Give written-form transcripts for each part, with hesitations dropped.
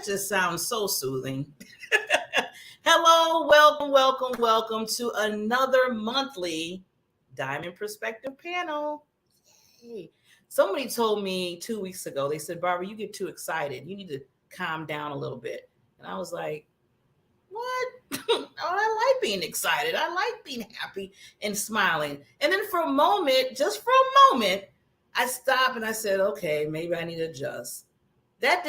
That just sounds so soothing. Hello, welcome to another monthly Diamond Perspective panel. Hey, somebody told me 2 weeks ago, they said, Barbara, you get too excited. You need to calm down a little bit. And I was like, what? Oh, I like being excited. I like being happy and smiling. And then for a moment, just for a moment, I stopped and I said, okay, maybe I need to adjust. That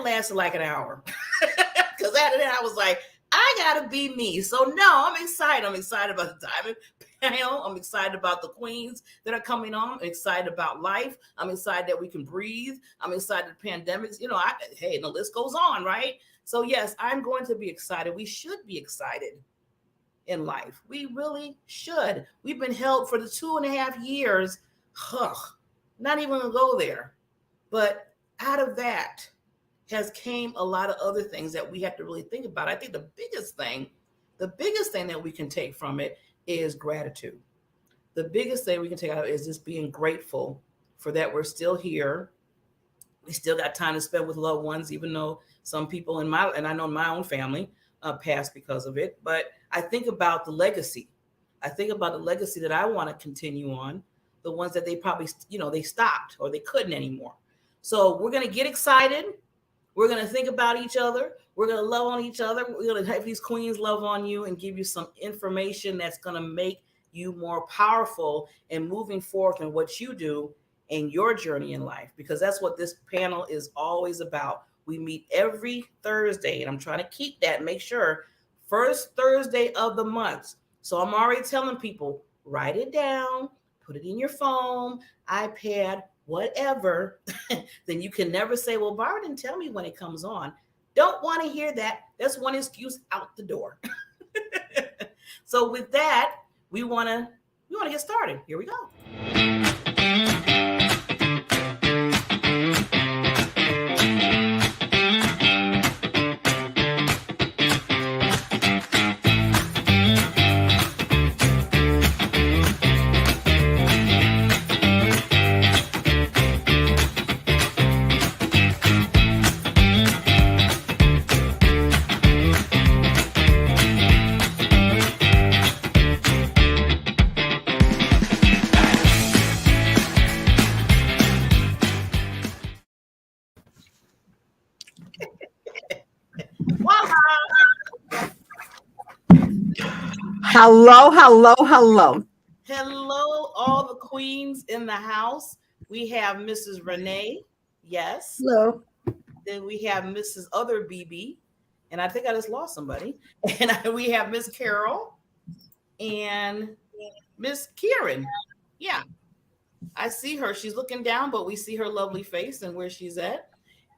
lasted like an hour. Because after that, I was like, I gotta be me. So no, I'm excited. I'm excited about the Diamond panel. I'm excited about the queens that are coming on. I'm excited about life. I'm excited that we can breathe. I'm excited the pandemics. Hey, the list goes on, right? So yes, I'm going to be excited. We should be excited in life. We really should. We've been held for the 2.5 years. Not even gonna go there. But out of that has came a lot of other things that we have to really think about. I think the biggest thing that we can take from it is gratitude. The biggest thing we can take out is just being grateful for that we're still here. We still got time to spend with loved ones, even though some people and I know my own family passed because of it. But I think about the legacy. I think about the legacy that I want to continue on, the ones that they probably, they stopped or they couldn't anymore. So we're going to get excited. We're going to think about each other. We're going to love on each other. We're going to have these queens love on you and give you some information that's going to make you more powerful and moving forward in what you do in your journey in life, because that's what this panel is always about. We meet every Thursday, and I'm trying to keep that, make sure, first Thursday of the month. So I'm already telling people, write it down, put it in your phone, iPad, whatever. Then you can never say, well, Barbara didn't tell me when it comes on. Don't want to hear that. That's one excuse out the door. So with that, we want to get started. Here we go. Hello, all the queens in the house. We have Mrs. Renee. Yes. Hello. Then we have Mrs. Other BB. And I think I just lost somebody. And we have Miss Carol and Miss Kieran. Yeah. I see her. She's looking down, but we see her lovely face and where she's at.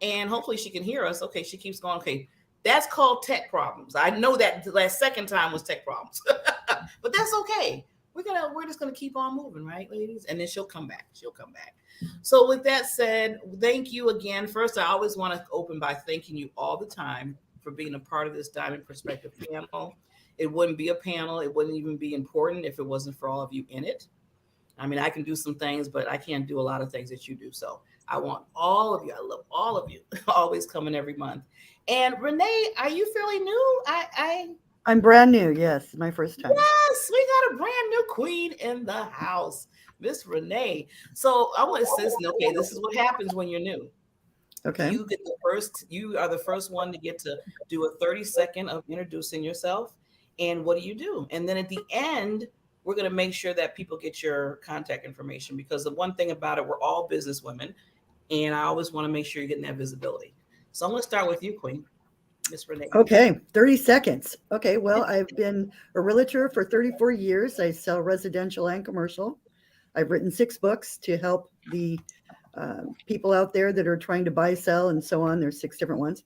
And hopefully she can hear us. Okay, she keeps going. Okay. That's called tech problems. I know that the last second time was tech problems, but that's okay. We're just gonna keep on moving, right, ladies? And then she'll come back. So with that said, thank you again. First, I always want to open by thanking you all the time for being a part of this Diamond Perspective panel. It wouldn't be a panel. It wouldn't even be important if it wasn't for all of you in it. I mean, I can do some things, but I can't do a lot of things that you do. So I want all of you. I love all of you. Always coming every month. And Renee, are you fairly new? I'm brand new. Yes, my first time. Yes, we got a brand new queen in the house, Miss Renee. So I want to say, okay, this is what happens when you're new. Okay. You are the first one to get to do a 30-second of introducing yourself and what do you do? And then at the end, we're going to make sure that people get your contact information, because the one thing about it, we're all business women, and I always want to make sure you're getting that visibility. So I'm going to start with you, Queen, Miss Renee. Okay, 30 seconds. Okay, well, I've been a realtor for 34 years. I sell residential and commercial. I've written 6 books to help the people out there that are trying to buy, sell, and so on. There's 6 different ones.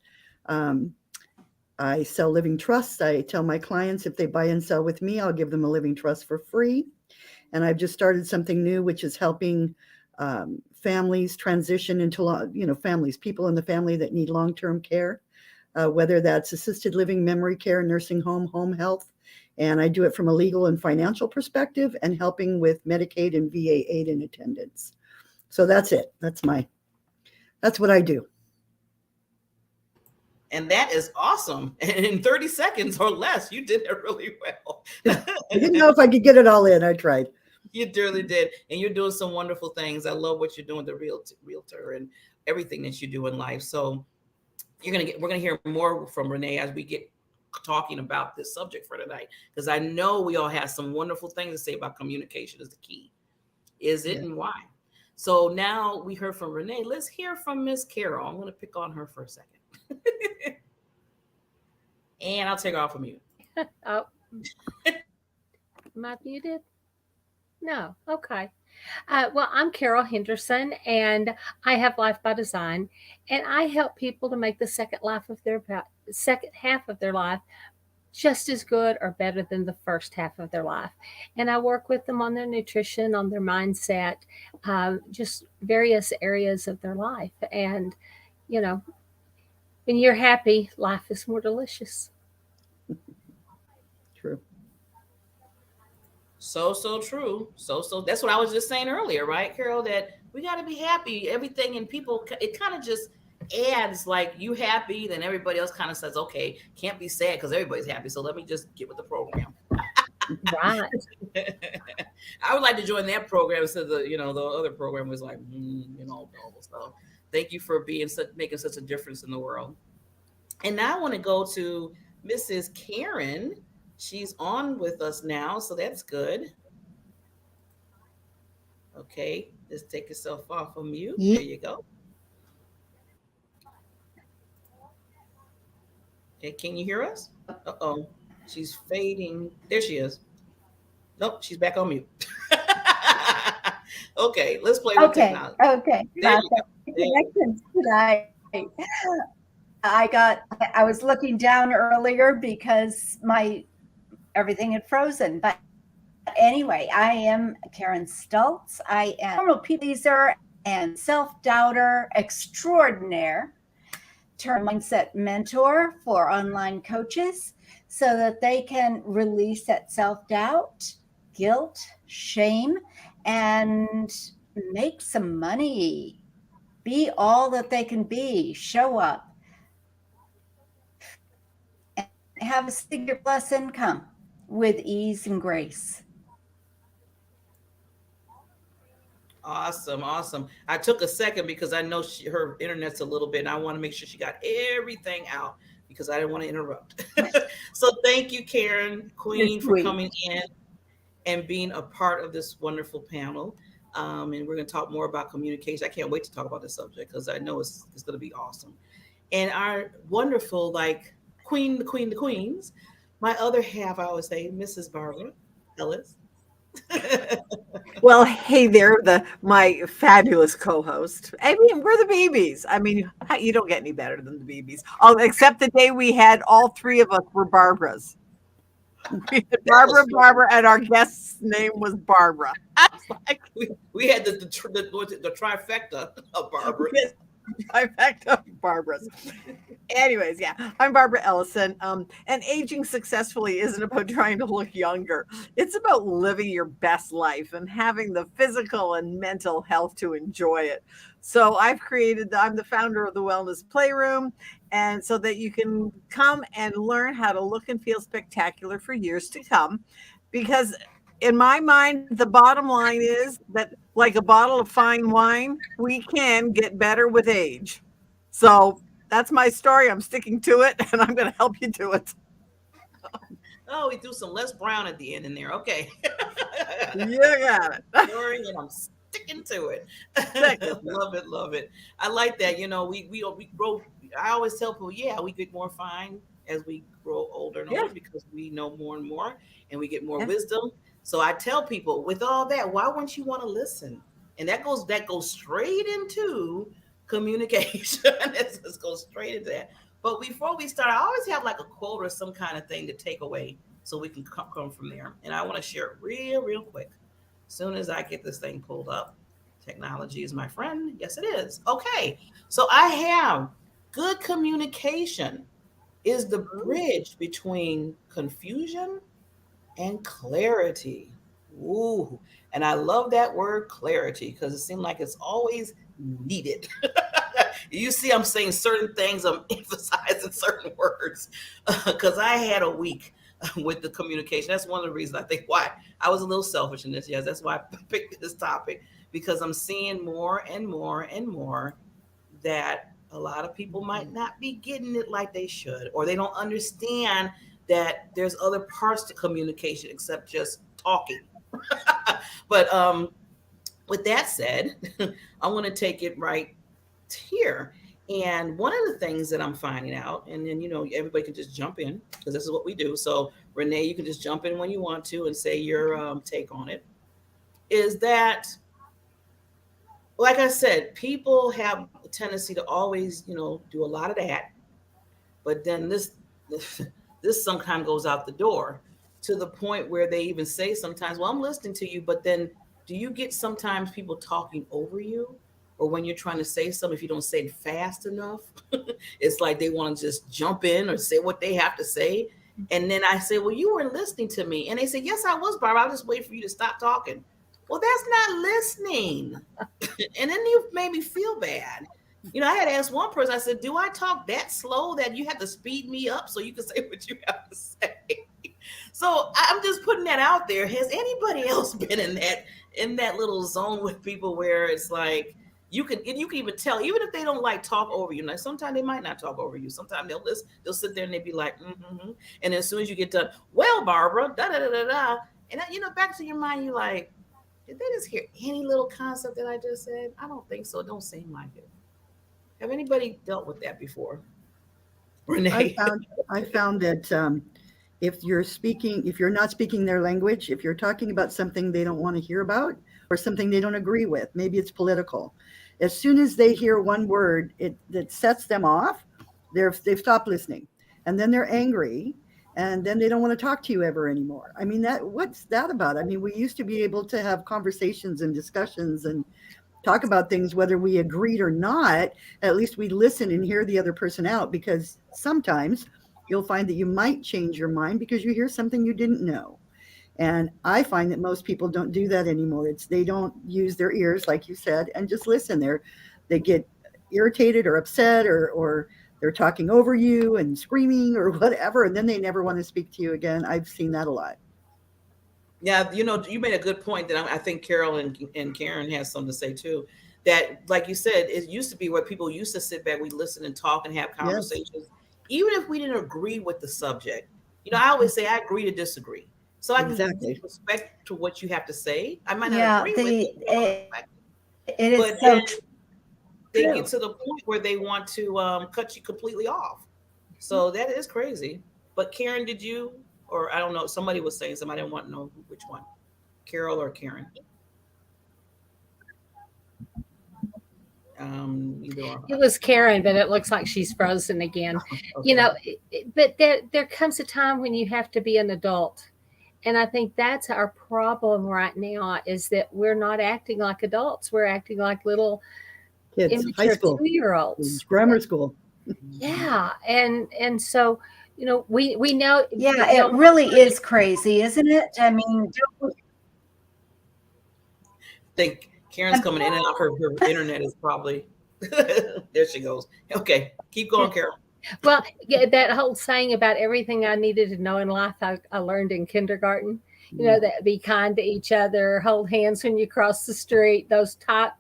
I sell living trusts. I tell my clients if they buy and sell with me, I'll give them a living trust for free. And I've just started something new, which is helping families transition into, people in the family that need long-term care, whether that's assisted living, memory care, nursing home, home health. And I do it from a legal and financial perspective and helping with Medicaid and VA aid and attendance. So that's it. That's what I do. And that is awesome. And in 30 seconds or less, you did it really well. I didn't know if I could get it all in. I tried. You really did. And you're doing some wonderful things. I love what you're doing, the realtor and everything that you do in life. So we're gonna hear more from Renee as we get talking about this subject for tonight. Because I know we all have some wonderful things to say about communication is the key. Is it Yeah. and why? So now we heard from Renee. Let's hear from Miss Carol. I'm gonna pick on her for a second. And I'll take her off of mute. Oh, am I muted? No. Okay. Well, I'm Carol Henderson, and I have Life by Design, and I help people to make the second half of their life just as good or better than the first half of their life. And I work with them on their nutrition, on their mindset, just various areas of their life. And you know, when you're happy, life is more delicious. True. So true. So that's what I was just saying earlier, right, Carol? That we got to be happy. Everything and people, it kind of just adds like you happy, then everybody else kind of says, okay, can't be sad because everybody's happy. So let me just get with the program. Right. I would like to join that program instead of the other program was like, no. So thank you for making such a difference in the world. And now I want to go to Mrs. Karen. She's on with us now, so that's good. Okay, just take yourself off of mute. There you go. Okay, can you hear us? Uh-oh, she's fading. There she is. Nope, she's back on mute. Okay, let's play with Okay, technology. okay. There you go. There you Connections tonight. I was looking down earlier because my everything had frozen. But anyway, I am Karen Stultz. I am a normal people pleaser and self-doubter extraordinaire, turned mindset mentor for online coaches so that they can release that self-doubt, guilt, shame, and make some money. Be all that they can be, show up, and have a figure plus income with ease and grace. Awesome. I took a second because I know her internet's a little bit, and I want to make sure she got everything out because I didn't want to interrupt. So thank you, Karen Queen, for coming in and being a part of this wonderful panel. And we're going to talk more about communication. I can't wait to talk about this subject because I know it's going to be awesome. And our wonderful, like, the queens, my other half, I always say, Mrs. Barbara Ellis. Well, hey there, my fabulous co-host. I mean, we're the babies. I mean, you don't get any better than the babies. Oh, except the day we had all three of us were Barbaras. We had Barbara, and our guest's name was Barbara. We had the trifecta of Barbara. Trifecta of Barbaras. Anyways, yeah, I'm Barbara Ellison. And aging successfully isn't about trying to look younger. It's about living your best life and having the physical and mental health to enjoy it. So I'm the founder of the Wellness Playroom, and so that you can come and learn how to look and feel spectacular for years to come. Because in my mind, the bottom line is that, like a bottle of fine wine, we can get better with age. So that's my story. I'm sticking to it, and I'm going to help you do it. Oh, we threw some Les Brown at the end in there. Okay. You got it. Story, and I'm sticking to it. Love it. I like that. We grow. I always tell people, yeah, we get more fine as we grow older and older because we know more and more, and we get more wisdom. So I tell people, with all that, why wouldn't you want to listen? And that goes straight into communication. Let's go straight into that. But before we start, I always have like a quote or some kind of thing to take away so we can come from there. And I want to share it real quick. As soon as I get this thing pulled up, technology is my friend. Yes, it is. Okay. So I have good communication is the bridge between confusion and clarity. Ooh. And I love that word clarity because it seems like it's always needed. You see, I'm saying certain things, I'm emphasizing certain words because I had a week with the communication. That's one of the reasons I think why I was a little selfish in this. Yes, that's why I picked this topic, because I'm seeing more and more and more that a lot of people might not be getting it like they should, or they don't understand that there's other parts to communication except just talking. But with that said, I want to take it right here. And one of the things that I'm finding out, and then, everybody can just jump in because this is what we do. So, Renee, you can just jump in when you want to and say your take on it. Is that, like I said, people have a tendency to always, do a lot of that. But then this sometimes goes out the door to the point where they even say sometimes, well, I'm listening to you, but then do you get sometimes people talking over you? Or when you're trying to say something, if you don't say it fast enough, it's like they want to just jump in or say what they have to say. And then I say, well, you weren't listening to me. And they say, yes, I was, Barbara. I was just waiting for you to stop talking. Well, that's not listening. And then you made me feel bad. I had asked one person, I said, do I talk that slow that you have to speed me up so you can say what you have to say? So I'm just putting that out there. Has anybody else been in that little zone with people where it's like, you can even tell, even if they don't like talk over you. Like sometimes they might not talk over you. Sometimes they'll listen, they'll sit there and they'll be like, mm-hmm. And as soon as you get done, well, Barbara, da da da da da, and back to your mind, you're like, did they just hear any little concept that I just said? I don't think so. It don't seem like it. Have anybody dealt with that before? Renee? I found that if you're not speaking their language, if you're talking about something they don't want to hear about or something they don't agree with, maybe it's political. As soon as they hear one word that sets them off, they've stopped listening, and then they're angry, and then they don't want to talk to you ever anymore. I mean, what's that about? I mean, we used to be able to have conversations and discussions and talk about things whether we agreed or not. At least we listen and hear the other person out, because sometimes you'll find that you might change your mind because you hear something you didn't know. And I find that most people don't do that anymore. They don't use their ears, like you said, and just listen. They get irritated or upset, or they're talking over you and screaming or whatever, and then they never want to speak to you again. I've seen that a lot. Yeah, you made a good point that I think Carol and Karen has something to say too. That, like you said, it used to be where people used to sit back, we listen and talk and have conversations, yes, even if we didn't agree with the subject. I always say I agree to disagree. So I can give respect to what you have to say. I might not agree with it. It is so true. They get to the point where they want to cut you completely off. So that is crazy. But Karen, did you, or I don't know, somebody was saying something, I didn't want to know which one, Carol or Karen. It was Karen, but it looks like she's frozen again. Okay. But there comes a time when you have to be an adult. And I think that's our problem right now, is that we're not acting like adults. We're acting like little kids, high school, 2-year-olds, grammar school. Yeah. And so, we know. Yeah, it really is crazy, isn't it? I mean, I think Karen's coming in and out. Her internet is probably, there she goes. Okay, keep going, Carol. Well, yeah, that whole saying about everything I needed to know in life, I learned in kindergarten. That be kind to each other, hold hands when you cross the street. That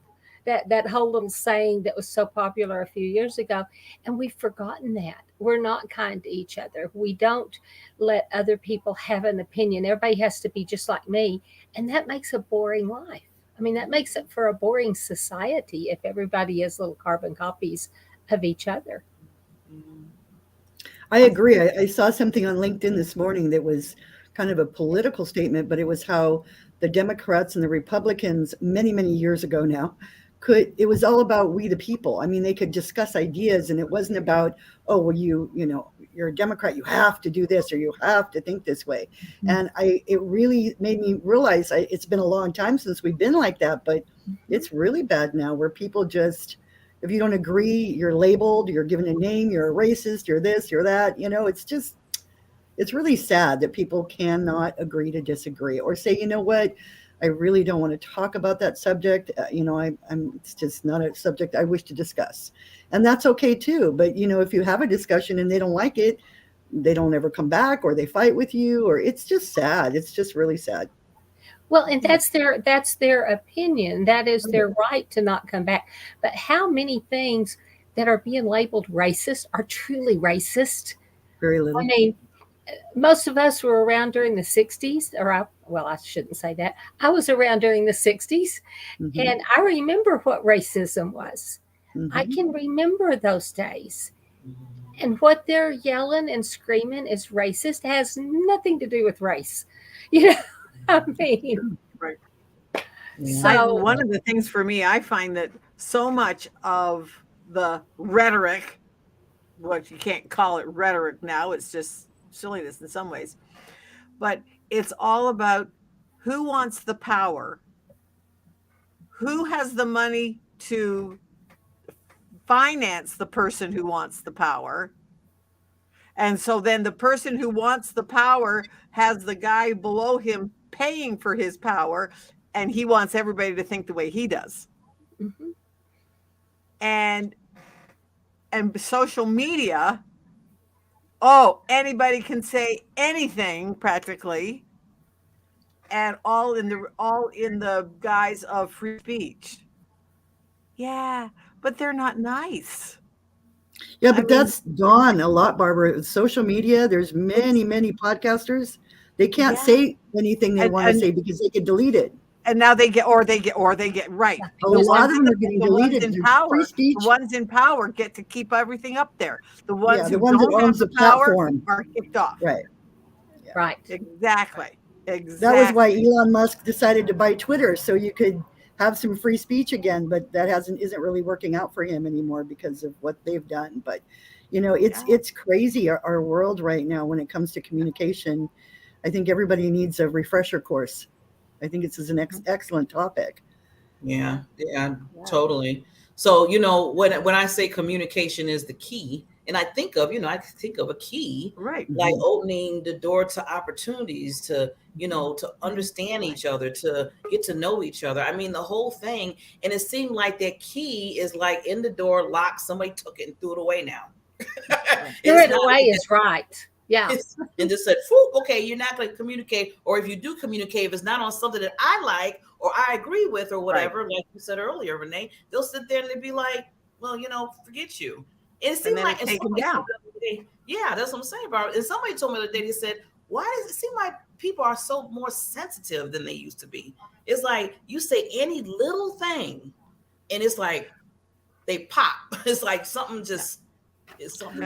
whole little saying that was so popular a few years ago, and we've forgotten that. We're not kind to each other. We don't let other people have an opinion. Everybody has to be just like me, and that makes a boring life. I mean, that makes it for a boring society if everybody is little carbon copies of each other. I agree. I saw something on LinkedIn this morning that was kind of a political statement, but it was how the Democrats and the Republicans many, many years ago now it was all about we the people. I mean, they could discuss ideas, and it wasn't about, oh, well, you're a Democrat, you have to do this or you have to think this way. Mm-hmm. And it really made me realize it's been a long time since we've been like that, but it's really bad now, where people just, if you don't agree, you're labeled, you're given a name, you're a racist, you're this, you're that. It's really sad that people cannot agree to disagree, or say, you know what, I really don't want to talk about that subject. It's just not a subject I wish to discuss. And that's okay too. But, if you have a discussion and they don't like it, they don't ever come back, or they fight with you, or it's just sad. It's just really sad. Well, and that's their opinion. That is their right to not come back. But how many things that are being labeled racist are truly racist? Very little. I mean, most of us were around during the 60s, I shouldn't say that. I was around during the 60s, Mm-hmm. and I remember what racism was. Mm-hmm. I can remember those days. And what they're yelling and screaming is racist has nothing to do with race. I mean, Right. So One of the things for me, I find that so much of the rhetoric, what you can't call it rhetoric now, it's just silliness in some ways, but it's all about who wants the power, who has the money to finance the person who wants the power. And so then the person who wants the power has the guy below him paying for his power, and he wants everybody to think the way he does. mm-hmm. And social media, anybody can say anything practically, and all in the guise of free speech. Yeah, but they're not nice. Yeah, but that's gone a lot, Barbara. Social media, there's many podcasters. They can't say anything they want to say because they can delete it. And now they get right. A lot of them are getting deleted. The ones in power get to keep everything up there. The ones who that don't have the power platform are kicked off. Right. Yeah. Right. Exactly. That was why Elon Musk decided to buy Twitter, so you could have some free speech again, but that isn't really working out for him anymore because of what they've done. But it's crazy, our world right now when it comes to communication. I think everybody needs a refresher course. I think this is an excellent topic. Yeah, totally. So, when I say communication is the key, and I think of a key, right, like opening the door to opportunities to understand each other, to get to know each other. I mean, the whole thing. And it seemed like that key is like in the door, locked, somebody took it and threw it away now. Threw it away is right. Yeah. And just said, okay, you're not going to communicate. Or if you do communicate, if it's not on something that I like or I agree with or whatever, like you said earlier, Renee, they'll sit there and they'll be like, well, forget you. It seems like take them down. Yeah, that's what I'm saying, Barbara. And somebody told me the other day, they said, why does it seem like people are so more sensitive than they used to be? It's like you say any little thing and it's like they pop. It's like something just...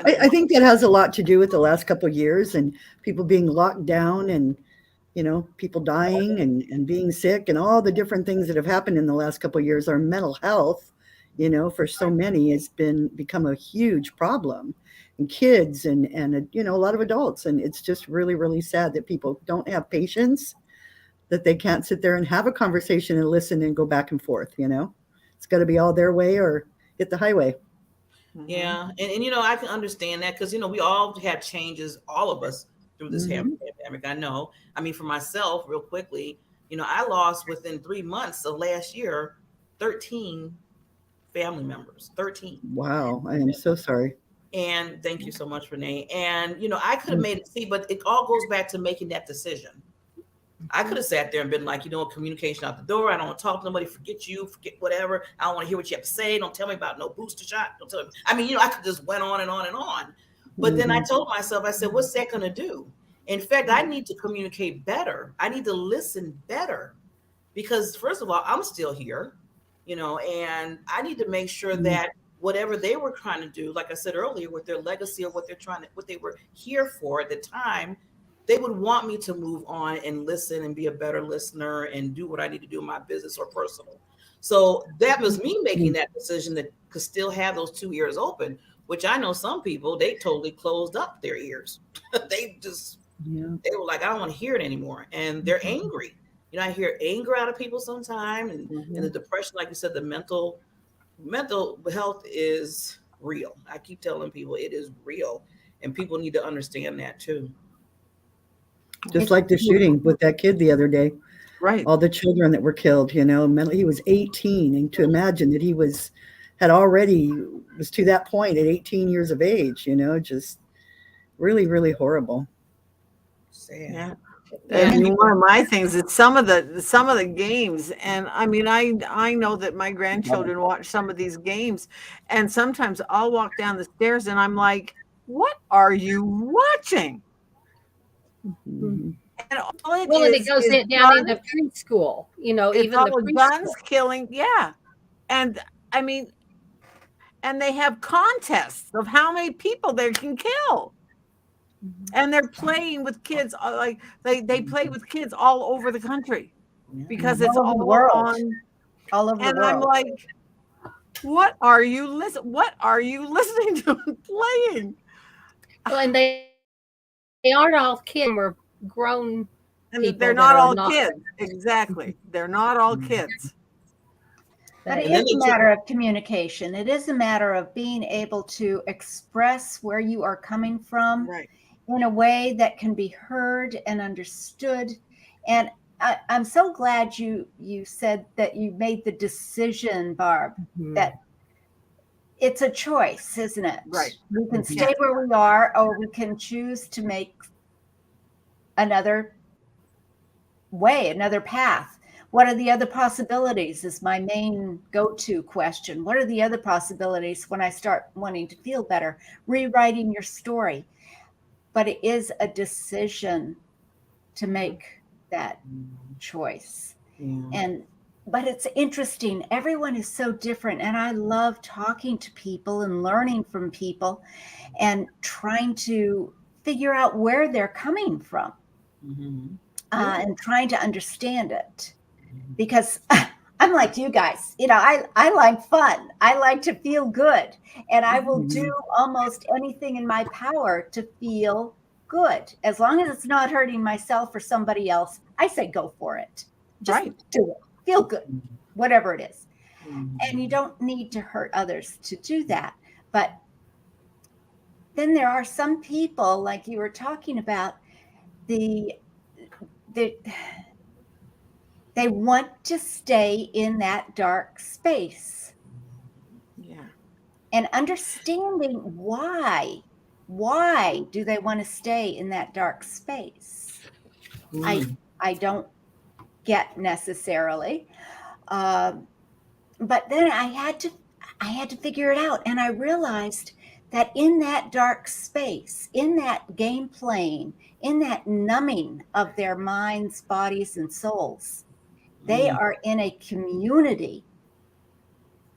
I think that has a lot to do with the last couple of years and people being locked down and, people dying and being sick and all the different things that have happened in the last couple of years. Our mental health, for so many has become a huge problem in kids and a lot of adults. And it's just really, really sad that people don't have patience, that they can't sit there and have a conversation and listen and go back and forth. It's got to be all their way or hit the highway. Yeah. And I can understand that because, we all had changes, all of us, through this pandemic. I know. I mean, for myself, real quickly, I lost within 3 months of last year, 13 family members, 13. Wow. I am so sorry. And thank you so much, Renee. And, I could have made it, but it all goes back to making that decision. I could have sat there and been like, communication out the door. I don't want to talk to nobody. Forget whatever. I don't want to hear what you have to say. Don't tell me about no booster shot. Don't tell me. I mean, I could just went on and on and on. But then I told myself, I said, what's that going to do? In fact, I need to communicate better. I need to listen better because first of all, I'm still here, and I need to make sure that whatever they were trying to do, like I said earlier, with their legacy or what they were here for at the time, they would want me to move on and listen and be a better listener and do what I need to do in my business or personal. So that was me making that decision that could still have those 2 ears open, which I know some people, they totally closed up their ears. They were like, I don't want to hear it anymore. And they're angry. I hear anger out of people sometimes and the depression, like you said, the mental health is real. I keep telling people it is real and people need to understand that too. Just like the shooting with that kid the other day. Right. all the children that were killed, you know, he was 18, and to imagine that he was to that point at 18 years of age, you know, just really, really horrible. Sad. Yeah. Yeah. And one of my things is some of the games, and I mean, I know that my grandchildren watch some of these games, and sometimes I'll walk down the stairs and I'm like, what are you watching? Mhm. And all it Well, and it is goes down guns, into preschool, you know, it's even the all guns, preschool. killing, yeah. And I mean, and they have contests of how many people they can kill. And they're playing with kids, like they play with kids all over the country because it's All over the all world. on. All over the And I'm world. like, what are you listening to and playing? Well, and they aren't all kids. We're grown And people they're that not are all not. kids. Exactly. They're not all kids. But it And then is a they took- matter of communication. It is a matter of being able to express where you are coming from Right. in a way that can be heard and understood. And I'm so glad you said that you made the decision, Barb, Mhm. that it's a choice, isn't it? Right. We can Mhm. stay where we are, or we can choose to make another way, another path. What are the other possibilities is my main go-to question. What are the other possibilities when I start wanting to feel better? Rewriting your story. But it is a decision to make that choice. Yeah. But it's interesting. Everyone is so different. And I love talking to people and learning from people and trying to figure out where they're coming from. Mhm. And trying to understand it, because I'm like you guys, you know, I like fun. I like to feel good, and I will do almost anything in my power to feel good, as long as it's not hurting myself or somebody else. I say go for it. Just Right. do it. Feel good, whatever it is. Mhm. And you don't need to hurt others to do that. But then there are some people, like you were talking about, they want to stay in that dark space, Yeah. and understanding why do they want to stay in that dark space, I don't get necessarily. But then I had to figure it out, and I realized that in that dark space, in that game playing, in that numbing of their minds, bodies, and souls, they are in a community.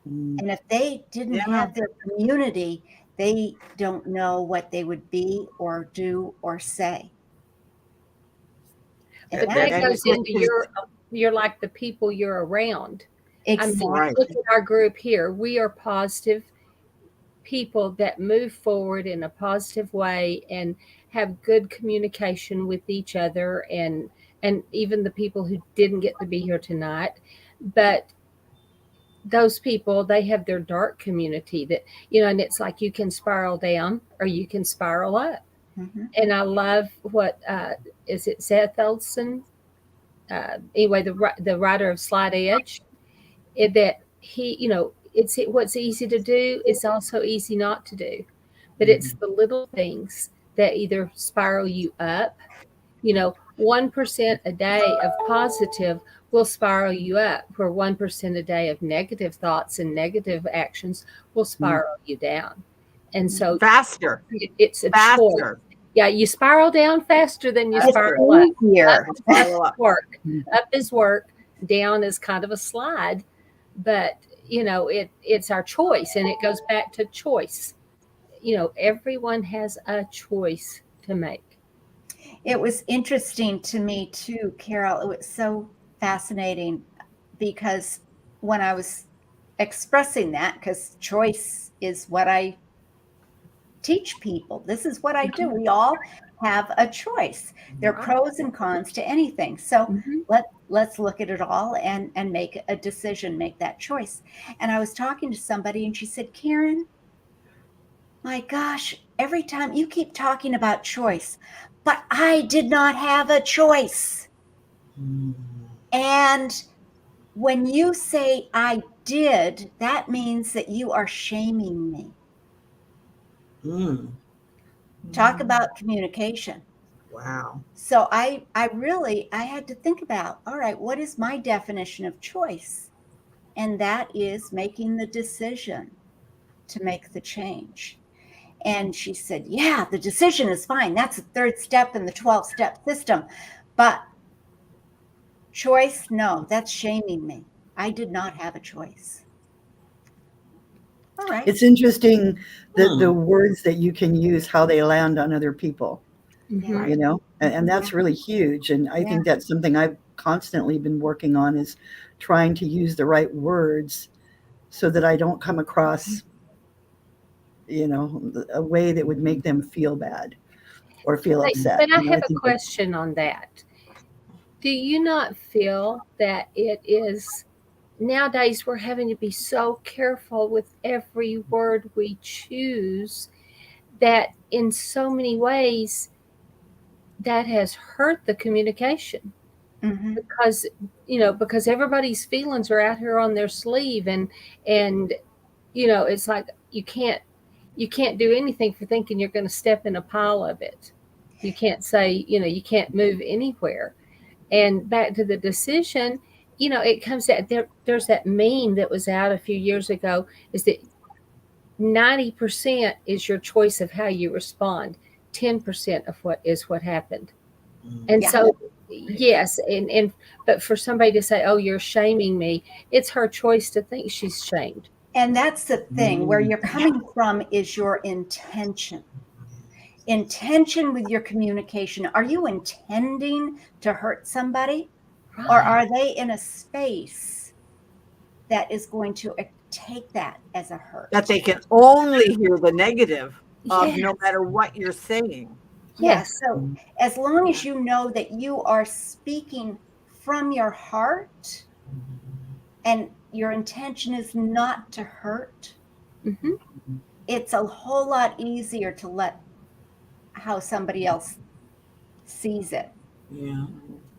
And if they didn't Yeah. have their community, they don't know what they would be or do or say. And But And- that and goes it's into just- you're like the people you're around. I mean, exactly. Right. look at our group here. We are positive people that move forward in a positive way and have good communication with each other, and even the people who didn't get to be here tonight. But those people, they have their dark community that, you know, and it's like you can spiral down or you can spiral up. Mhm. And I love what is it Seth Olson? Anyway, the writer of Slight Edge, that he, you know, it's what's easy to do is also easy not to do, but it's the little things that either spiral you up. You know, 1% a day of positive will spiral you up, where 1% a day of negative thoughts and negative actions will spiral you down. And so faster. it's a choice. Faster. Yeah, you spiral down faster than you It's spiral up. easier. Up Spiral up. work. Up is work, down is kind of a slide. But, you know, it's our choice, and it goes back to choice. You know, everyone has a choice to make. It was interesting to me too, Carol. It was so fascinating because when I was expressing that, because choice is what I teach people. This is what I do. We all have a choice. There are pros and cons to anything. So Mhm. let's look at it all and make a decision, make that choice. And I was talking to somebody and she said, Karen, my gosh, every time you keep talking about choice, but I did not have a choice. And when you say I did, that means that you are shaming me. Mm. Talk about communication. Wow. So I had to think about, all right, what is my definition of choice? And that is making the decision to make the change. And she said, yeah, the decision is fine. That's the third step in the 12-step system. But choice, no, that's shaming me. I did not have a choice. All right. It's interesting that the Hmm. words that you can use, how they land on other people, Mhm. you know, and that's really huge. And I Yeah. think that's something I've constantly been working on, is trying to use the right words so that I don't come across, you know, a way that would make them feel bad or feel upset. But I You know, have I a think question on that. Do you not feel that it is nowadays we're having to be so careful with every word we choose, that in so many ways that has hurt the communication? Mhm. Because because everybody's feelings are out here on their sleeve, and it's like you can't do anything for thinking you're going to step in a pile of it. You can't say, you can't move anywhere. And back to the decision, it comes that there's that meme that was out a few years ago, is that 90% is your choice of how you respond. 10% of what happened. And Mm. Yeah. so, yes, and but for somebody to say, "Oh, you're shaming me," it's her choice to think she's shamed. And that's the thing. Where Mm. you're coming from is your intention. Intention with your communication. Are you intending to hurt somebody? Or Right. are they in a space that is going to take that as a hurt? That they can only hear the negative of Yes. no matter what you're saying. Yeah. Yes. So as long as you know that you are speaking from your heart and your intention is not to hurt, Hmm. it's a whole lot easier to let how somebody else sees it. Yeah.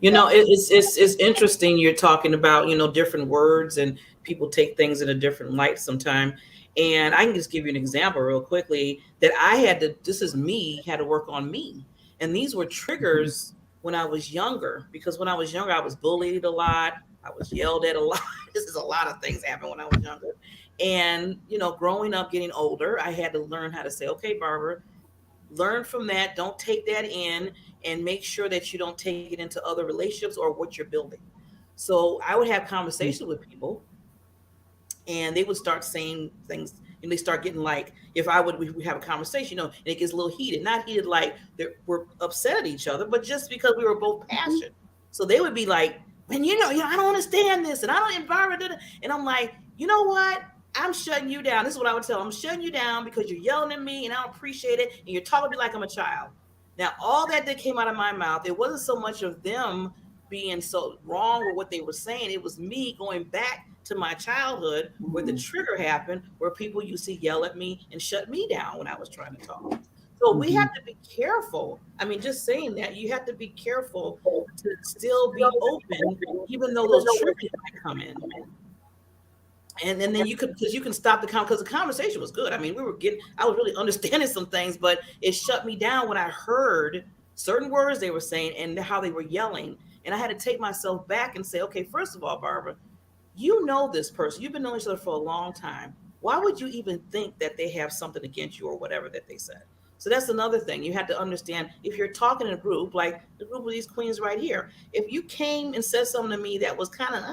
So It's interesting you're talking about, different words and people take things in a different light sometime. And I can just give you an example real quickly that this is me, had to work on me. And these were triggers when I was younger, because when I was younger, I was bullied a lot. I was yelled at a lot. This is a lot of things happened when I was younger. And, growing up, getting older, I had to learn how to say, okay, Barbara, learn from that. Don't take that in, and make sure that you don't take it into other relationships or what you're building. So I would have conversations with people, and they would start saying things, and they start getting like, if we have a conversation, and it gets a little heated, not heated like we're upset at each other, but just because we were both Hmm. passionate. So they would be like, "Man, I don't understand this, and I don't environment," and I'm like, you know what? I'm shutting you down. This is what I would tell them. I'm shutting you down because you're yelling at me and I don't appreciate it. And you're talking to me like I'm a child. Now, all that came out of my mouth, it wasn't so much of them being so wrong with what they were saying. It was me going back to my childhood where the trigger happened, where people used to yell at me and shut me down when I was trying to talk. So we have to be careful. I mean, just saying that, you have to be careful to still be open, even though those triggers might come in. And then you could, because you can stop because the conversation was good. I mean, I was really understanding some things, but it shut me down when I heard certain words they were saying and how they were yelling. And I had to take myself back and say, okay, first of all, Barbara, you know this person. You've been knowing each other for a long time. Why would you even think that they have something against you or whatever that they said? So that's another thing. You have to understand, if you're talking in a group, like the group of these queens right here, if you came and said something to me that was kind of,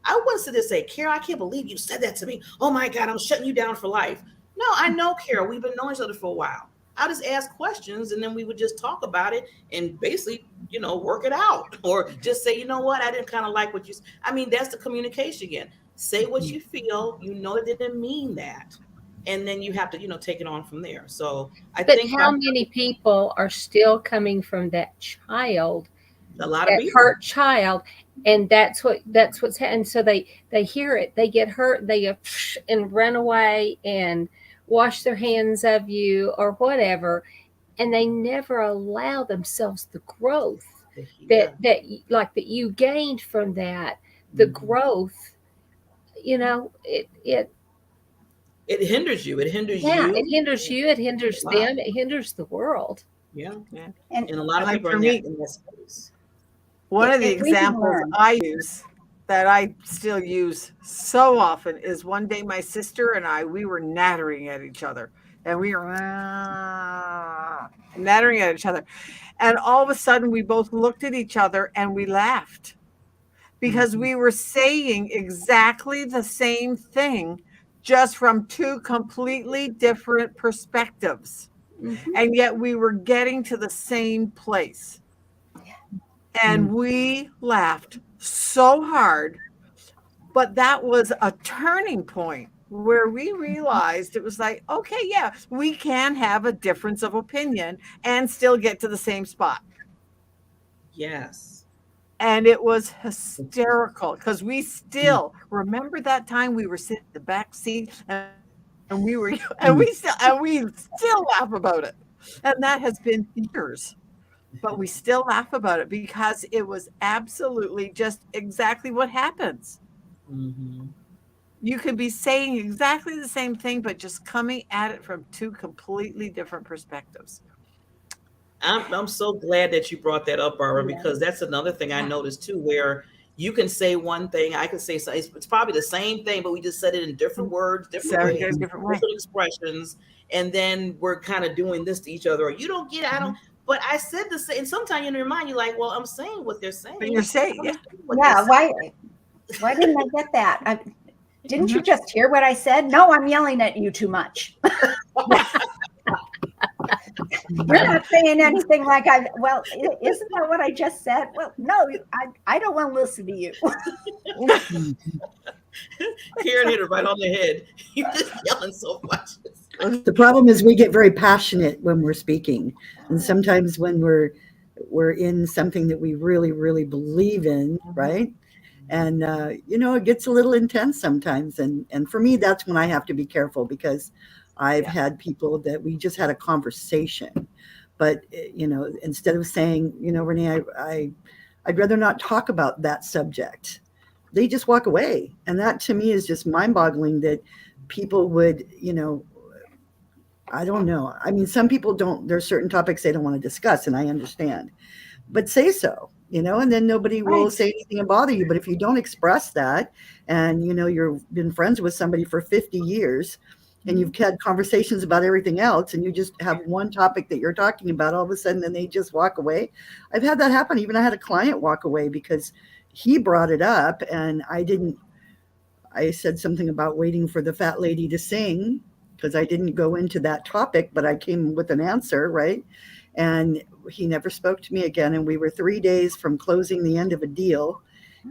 I wouldn't sit there and say, Carol, I can't believe you said that to me. Oh my God, I'm shutting you down for life. No, I know, Carol. We've been knowing each other for a while. I'll just ask questions and then we would just talk about it and basically, work it out. Or just say, you know what, I didn't kind of like what you said. I mean, that's the communication again. Say what you feel, that they didn't mean that. And then you have to, take it on from there. So I But think how many people are still coming from that child, a lot of that people. hurt child, and that's what's happening. So they hear it, they get hurt, they go and run away and wash their hands of you or whatever, and they never allow themselves the growth. Yeah. that you gained from that, the Mhm. growth, it It hinders you. It hinders yeah, it you hinders you, it a hinders lot. them, it hinders the world. Yeah. Yeah. And And a lot of Like people are for me, in that space. one of the if we can examples learn, I use that I still use so often is one day my sister and we were nattering at each other, and we were nattering at each other. And all of a sudden, we both looked at each other and we laughed because we were saying exactly the same thing, just from two completely different perspectives. Hmm. And yet we were getting to the same place. And we laughed so hard. But that was a turning point where we realized it was like, okay, yeah, we can have a difference of opinion and still get to the same spot. Yes. And it was hysterical because we still remember that time we were sitting in the back seat and we were and we still laugh about it. And that has been years. But we still laugh about it because it was absolutely just exactly what happens. Hmm. You could be saying exactly the same thing, but just coming at it from two completely different perspectives. I'm so glad that you brought that up, Barbara, yeah, because that's another thing I yeah, noticed too, where you can say one thing, I could say so. It's probably the same thing, but we just said it in different words, different So ways, a different way. different expressions, and then we're kind of doing this to each other. Or you don't get it, I don't. But I said the same. And sometimes in your mind, you're like, "Well, I'm saying what they're saying. But you're saying, I'm yeah. saying what they're yeah. saying." Why didn't I get that? Didn't you just hear what I said? No, I'm yelling at you too much. You're not saying anything like well, isn't that what I just said? Well, no, I don't want to listen to you. Karen hit her right on the head. You're just yelling so much. The problem is we get very passionate when we're speaking, and sometimes when we're in something that we really really believe in, right? And it gets a little intense sometimes, and for me that's when I have to be careful, because I've Yeah. had people that we just had a conversation, but instead of saying, Renee, I'd rather not talk about that subject, they just walk away. And that to me is just mind boggling, that people would, I don't know. I mean, some people don't, there's certain topics they don't want to discuss, and I understand, but say so, and then nobody will Right. say anything and bother you. But if you don't express that, and you've been friends with somebody for 50 years, and you've had conversations about everything else, and you just have one topic that you're talking about, all of a sudden, then they just walk away. I've had that happen. Even I had a client walk away because he brought it up, and I said something about waiting for the fat lady to sing, because I didn't go into that topic, but I came with an answer, right? And he never spoke to me again. And we were 3 days from closing the end of a deal.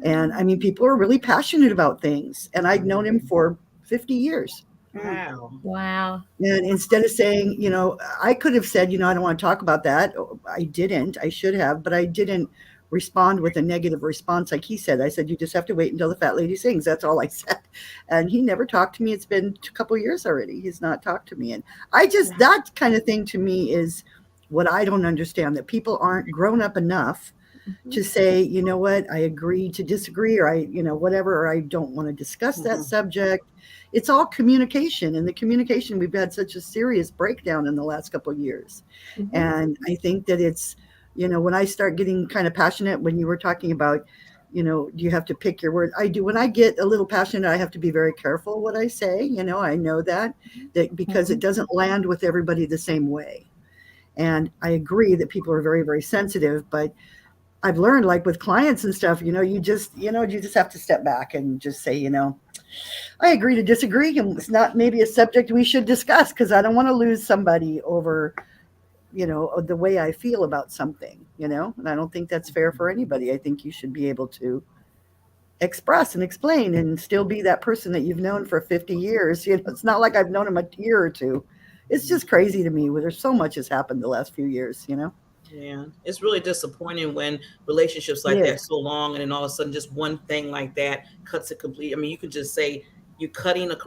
And I mean, people are really passionate about things. And I'd known him for 50 years. Wow. Wow. And instead of saying, I could have said, I don't want to talk about that. I didn't. I should have, but I didn't respond with a negative response like he said. I said, you just have to wait until the fat lady sings. That's all I said. And he never talked to me. It's been a couple of years already. He's not talked to me. And that kind of thing to me is what I don't understand, that people aren't grown up enough to say, you know what, I agree to disagree, or whatever, or I don't want to discuss that subject. It's all communication, and the communication, we've had such a serious breakdown in the last couple of years. Mhm. And I think that it's, when I start getting kind of passionate, when you were talking about, you have to pick your word. I do. When I get a little passionate, I have to be very careful what I say. I know that because it doesn't land with everybody the same way. And I agree that people are very, very sensitive, but I've learned, like with clients and stuff, you just have to step back and just say, I agree to disagree. And it's not maybe a subject we should discuss, because I don't want to lose somebody over, the way I feel about something, and I don't think that's fair for anybody. I think you should be able to express and explain and still be that person that you've known for 50 years. It's not like I've known him a year or two. It's just crazy to me where there's so much has happened the last few years. Yeah, it's really disappointing when relationships like It that is. so long, and then all of a sudden just one thing like that cuts it complete. I mean, you can just say you're cutting a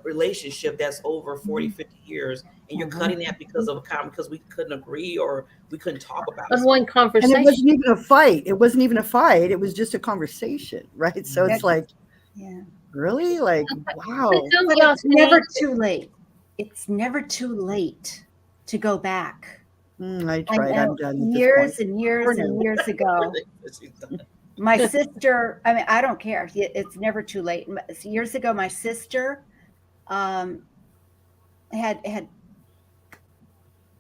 relationship that's over 40, 50 years, and you're cutting that because of a comment, because we couldn't agree or we couldn't talk about On it. one And it conversation. wasn't even a fight. It wasn't even a fight. It was just a conversation, right? So it's like, Yeah. really? Like, wow. But don't But y'all it's never think too late. It's never too late to go back. I I tried. I'm know done at this years point. and years For and now. years ago, my sister, I mean, I don't care. It's never too late. Years ago, my sister um, had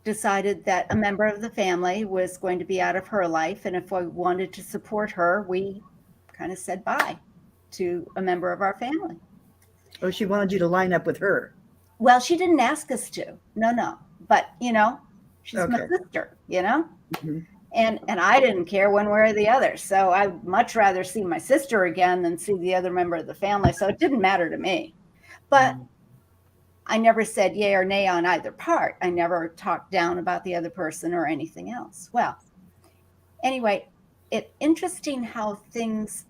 decided that a member of the family was going to be out of her life. And if we wanted to support her, we kind of said bye to a member of our family. Oh, she wanted you to line up with her. Well, she didn't ask us to. No. But, she's my Okay. sister, Mhm. And I didn't care one way or the other. So I'd much rather see my sister again than see the other member of the family. So it didn't matter to me. But I never said yay or nay on either part. I never talked down about the other person or anything else. Well, anyway, it's interesting how things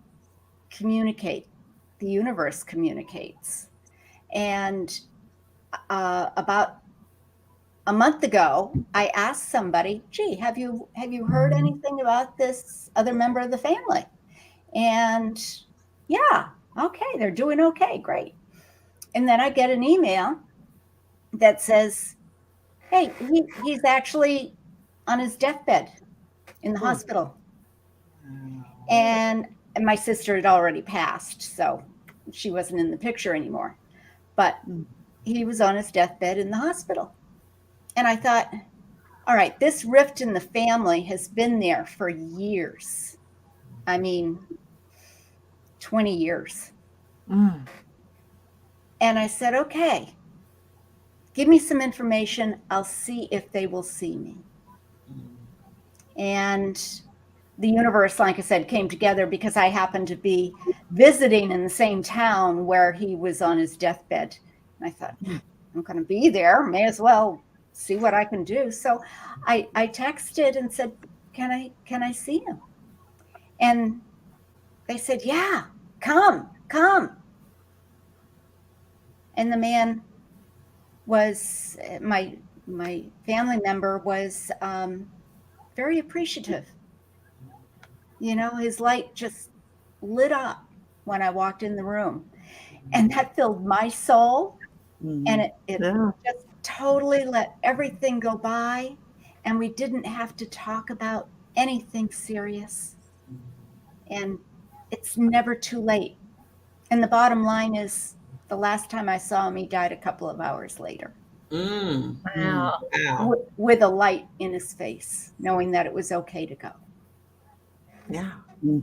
communicate. The universe communicates. And about a month ago, I asked somebody, "Gee, have you heard anything about this other member of the family?" And yeah, okay, they're doing okay, great. And then I get an email that says, "Hey, he's actually on his deathbed in the hospital." And my sister had already passed, so she wasn't in the picture anymore. But he was on his deathbed in the hospital. And I thought, all right, this rift in the family has been there for years. I mean, 20 years. Mm. And I said, okay, give me some information. I'll see if they will see me. And the universe, like I said, came together because I happened to be visiting in the same town where he was on his deathbed. And I thought, I'm going to be there. May as well see what I can do. So I texted and said, can I see him? And they said, yeah, come. And the man was, my family member was very appreciative. His light just lit up when I walked in the room. And that filled my soul. And it Yeah. just totally let everything go by. And we didn't have to talk about anything serious. And it's never too late. And the bottom line is, the last time I saw him, he died a couple of hours later. wow. Wow. With a light in his face, knowing that it was okay to go. Yeah. Mm.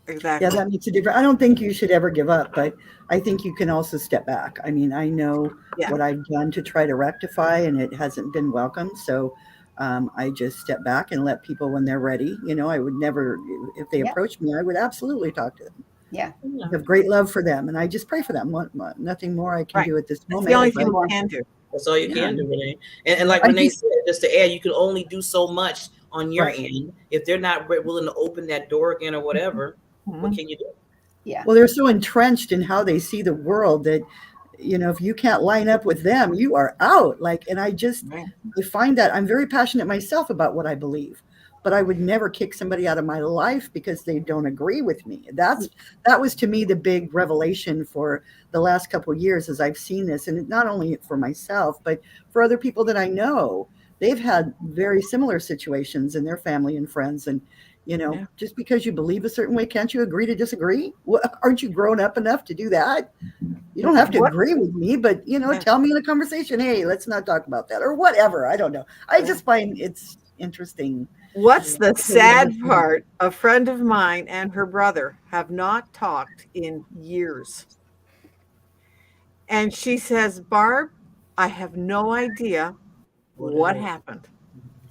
Exactly. Yeah, that makes a difference. I don't think you should ever give up, but I think you can also step back. I mean, I know Yeah. what I've done to try to rectify, and it hasn't been welcome. So I just step back and let people, when they're ready, I would never, if they Yeah. approach me, I would absolutely talk to them. Yeah. I have great love for them, and I just pray for them. Nothing more I can Right. do at this That's moment. the only but- thing we can do. That's all you Yeah. can do, Renee. And like I Renee just- said, just to add, you can only do so much on your Right. end. If they're not willing to open that door again or whatever, what Mhm. can you do? Yeah. Well, they're so entrenched in how they see the world that, if you can't line up with them, you are out. And I Right. find that I'm very passionate myself about what I believe, but I would never kick somebody out of my life because they don't agree with me. That was to me the big revelation for the last couple of years, as I've seen this, and not only for myself, but for other people that I know. They've had very similar situations in their family and friends, and Yeah. just because you believe a certain way, can't you agree to disagree? Aren't you grown up enough to do that? You don't have to What- agree with me, but tell me in a conversation, hey, let's not talk about that, or whatever. I don't know. I just find it's interesting. What's the sad part? A friend of mine and her brother have not talked in years. And she says, Barb, I have no idea what happened.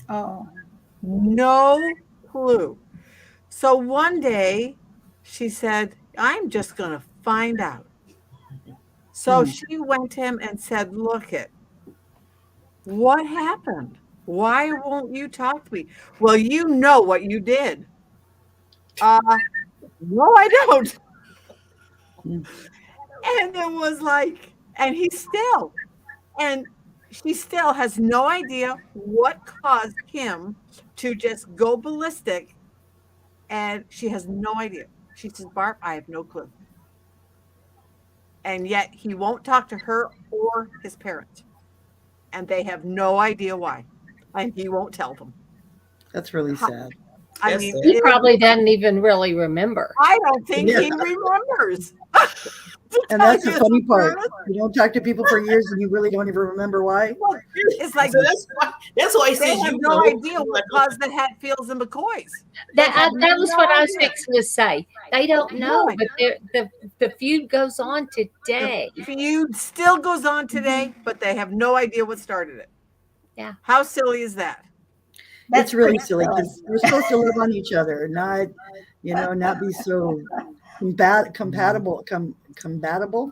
Oh. No clue. So one day she said, I'm just going to find out. So she went to him and said, look what happened? Why won't you talk to me? Well, you know what you did. No, I don't. And it was like, and and she still has no idea what caused him to just go ballistic. And she has no idea. She says, Barb, I have no clue. And yet he won't talk to her or his parents. And they have no idea why. And he won't tell them. That's really sad. I That's mean, sad. He probably doesn't even really remember. I don't think Yeah. he remembers. And that's the funny part. You don't talk to people for years and you really don't even remember why. Well, it's like So that's why he they says have you no know. idea what caused the Hatfields and McCoys. That was no what I was idea. fixing to say. They don't know, No. but the feud goes on today. The feud still goes on today, but they have no idea what started it. Yeah. How silly is that? It's really pretty silly because we're supposed to love on each other, not, not be so compatible.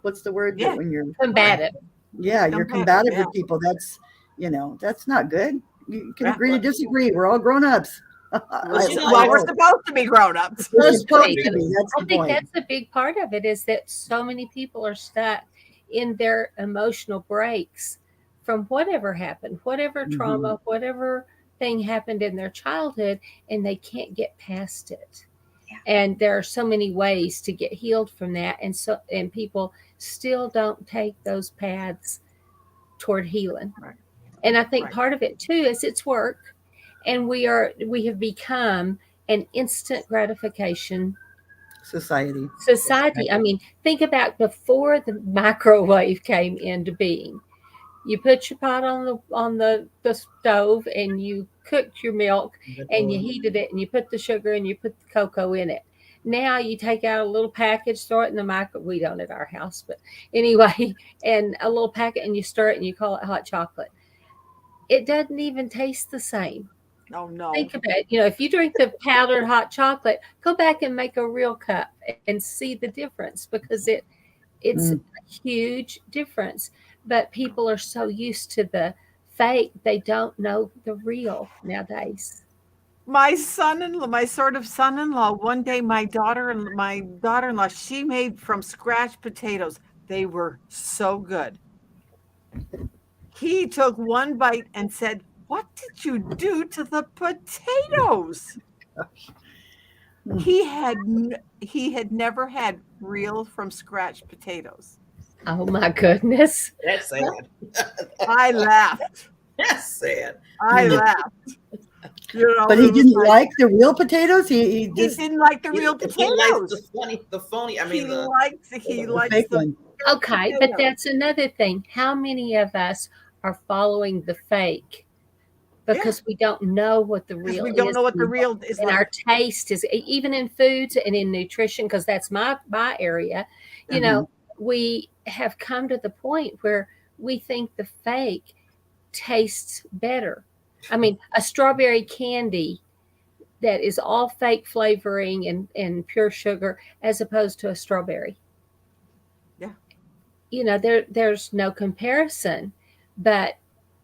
What's the word? Yeah. When you're, Combative. yeah, you're Combative, combative with people. That's not good. You can Yeah. agree to disagree. We're all grown ups. Well, you know, Well, we're hope. supposed to be grown ups. We're Supposed to supposed be. to be. That's I the think point. that's a big part of it is that so many people are stuck in their emotional breaks from whatever happened, whatever trauma, whatever thing happened in their childhood, and they can't get past it. Yeah. And there are so many ways to get healed from that, and people still don't take those paths toward healing. Right. And I think Right. part of it too is it's work, and we have become an instant gratification Society. society. I mean, think about before the microwave came into being. You put your pot on the stove and you cooked your milk and you heated it and you put the sugar and you put the cocoa in it. Now you take out a little package, throw it in the microwave. We don't at our house, but anyway, and a little packet and you stir it and you call it hot chocolate. It doesn't even taste the same. Oh no. Think about it. If you drink the powdered hot chocolate, go back and make a real cup and see the difference because it's a huge difference. But people are so used to the fake, they don't know the real nowadays. My son-in-law, my sort of son-in-law, one day my daughter-in-law, she made from scratch potatoes. They were so good. He took one bite and said, "What did you do to the potatoes?" He had never had real from scratch potatoes. Oh my goodness. That's sad. I laughed. That's sad. I laughed. But he didn't like the real potatoes. He He just didn't like the real He likes potatoes. the phony. I He mean, the likes the the fake one. Okay, but potato. that's another thing. How many of us are following the fake because we don't know what the Because real we don't is? know what the real is And like. our taste is even in foods and in nutrition, because that's my area. We have come to the point where we think the fake tastes better. I mean, a strawberry candy that is all fake flavoring and pure sugar as opposed to a strawberry. Yeah. There's no comparison, but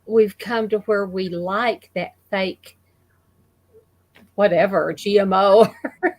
we've come to where we like that fake whatever GMO.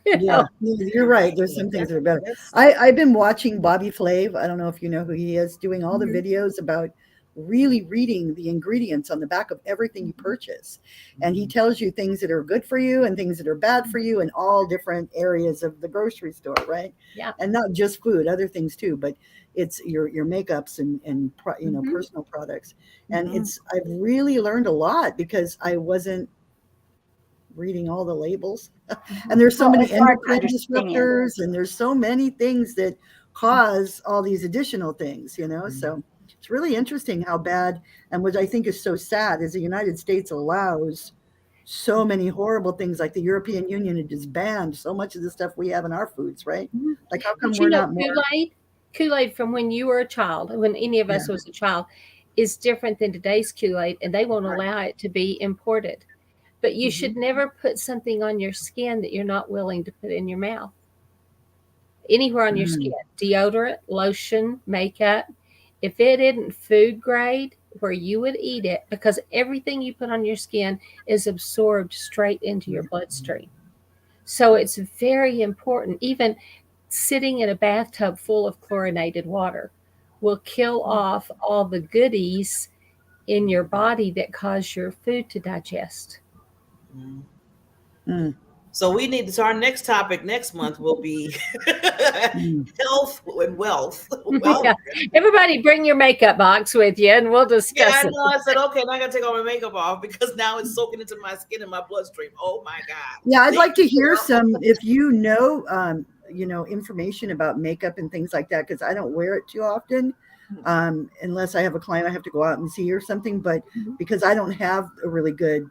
Yeah, you're right. There's some things that are better. I've been watching Bobby Flav. I don't know if you know who he is, doing all the videos about really reading the ingredients on the back of everything you purchase. And he tells you things that are good for you and things that are bad for you in all different areas of the grocery store, right? Yeah. And not just food, other things too, but it's your makeups and personal products. And I've really learned a lot because I wasn't reading all the labels. And there's so many it's hard to endocrine understand. disruptors and there's so many things that cause all these additional things, so it's really interesting how bad, and what I think is so sad is the United States allows so many horrible things, like the European Union had just banned so much of the stuff we have in our foods, right? Like how come But we're not more Kool-Aid from when you were a child, when any of us was a child, is different than today's Kool-Aid, and they won't allow it to be imported. But you should never put something on your skin that you're not willing to put in your mouth. Anywhere on your skin, deodorant, lotion, makeup. If it isn't food grade where you would eat it, because everything you put on your skin is absorbed straight into your bloodstream. So it's very important. Even sitting in a bathtub full of chlorinated water will kill off all the goodies in your body that cause your food to digest. Mm. Mm, So we need so our next topic next month will be mm. health and wealth. Yeah. Well, Everybody bring your makeup box with you and we'll yeah, discuss I it. know. I said, okay, now I gotta take all my makeup off because now it's soaking into my skin and my bloodstream. Oh my God. Yeah, I'd Thank like to you, hear Carol. some, if you know, information about makeup and things like that, because I don't wear it too often, unless I have a client I have to go out and see or something. But because I don't have a really good,